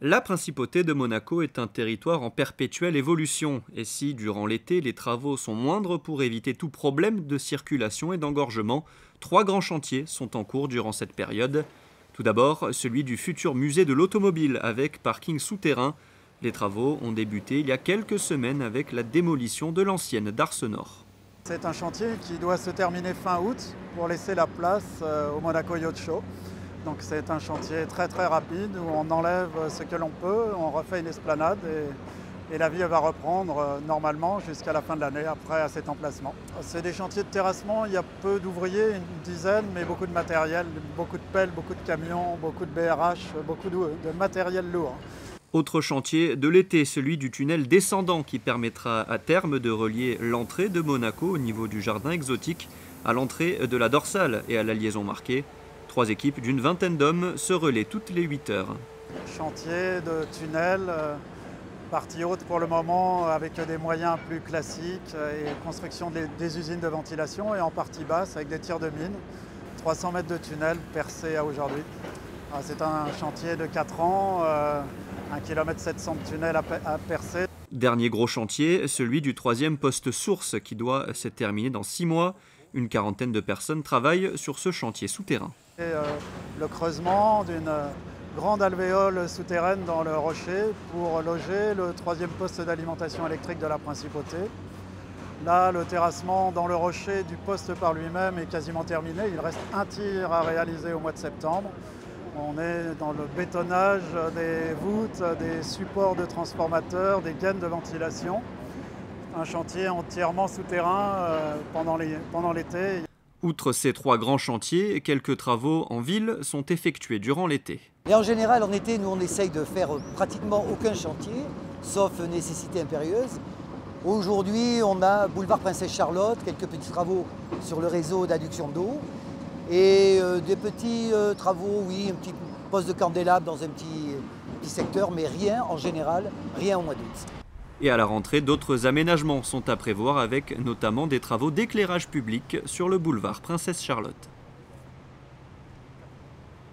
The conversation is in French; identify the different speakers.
Speaker 1: La principauté de Monaco est un territoire en perpétuelle évolution, et si, durant l'été, les travaux sont moindres pour éviter tout problème de circulation et d'engorgement, 3 grands chantiers sont en cours durant cette période. Tout d'abord, celui du futur musée de l'automobile avec parking souterrain. Les travaux ont débuté il y a quelques semaines avec la démolition de l'ancienne d'Arsenor.
Speaker 2: C'est un chantier qui doit se terminer fin août pour laisser la place au Monaco Yacht Show. Donc c'est un chantier très rapide où on enlève ce que l'on peut, on refait une esplanade et la vie va reprendre normalement jusqu'à la fin de l'année après à cet emplacement. C'est des chantiers de terrassement, il y a peu d'ouvriers, une dizaine, mais beaucoup de matériel, beaucoup de pelles, beaucoup de camions, beaucoup de BRH, beaucoup de matériel lourd.
Speaker 1: Autre chantier de l'été, celui du tunnel descendant qui permettra à terme de relier l'entrée de Monaco au niveau du jardin exotique à l'entrée de la dorsale et à la liaison marquée. 3 équipes d'une vingtaine d'hommes se relaient toutes les 8 heures.
Speaker 2: Chantier de tunnel, partie haute pour le moment avec des moyens plus classiques et construction des usines de ventilation, et en partie basse avec des tirs de mine. 300 mètres de tunnel percés à aujourd'hui. C'est un chantier de 4 ans, 1 km 700 de tunnel à percer.
Speaker 1: Dernier gros chantier, celui du 3e poste source qui doit se terminer dans 6 mois. Une quarantaine de personnes travaillent sur ce chantier souterrain.
Speaker 2: Le creusement d'une grande alvéole souterraine dans le rocher pour loger le 3e poste d'alimentation électrique de la principauté. Là, le terrassement dans le rocher du poste par lui-même est quasiment terminé. Il reste un tir à réaliser au mois de septembre. On est dans le bétonnage des voûtes, des supports de transformateurs, des gaines de ventilation. Un chantier entièrement souterrain pendant l'été.
Speaker 1: Outre ces 3 grands chantiers, quelques travaux en ville sont effectués durant l'été.
Speaker 3: Et en général, en été, nous on essaye de faire pratiquement aucun chantier, sauf nécessité impérieuse. Aujourd'hui, on a boulevard Princesse Charlotte, quelques petits travaux sur le réseau d'adduction d'eau et des petits travaux, oui, un petit poste de candélabre dans un petit secteur, mais rien en général, rien au mois d'août.
Speaker 1: Et à la rentrée, d'autres aménagements sont à prévoir avec notamment des travaux d'éclairage public sur le boulevard Princesse Charlotte.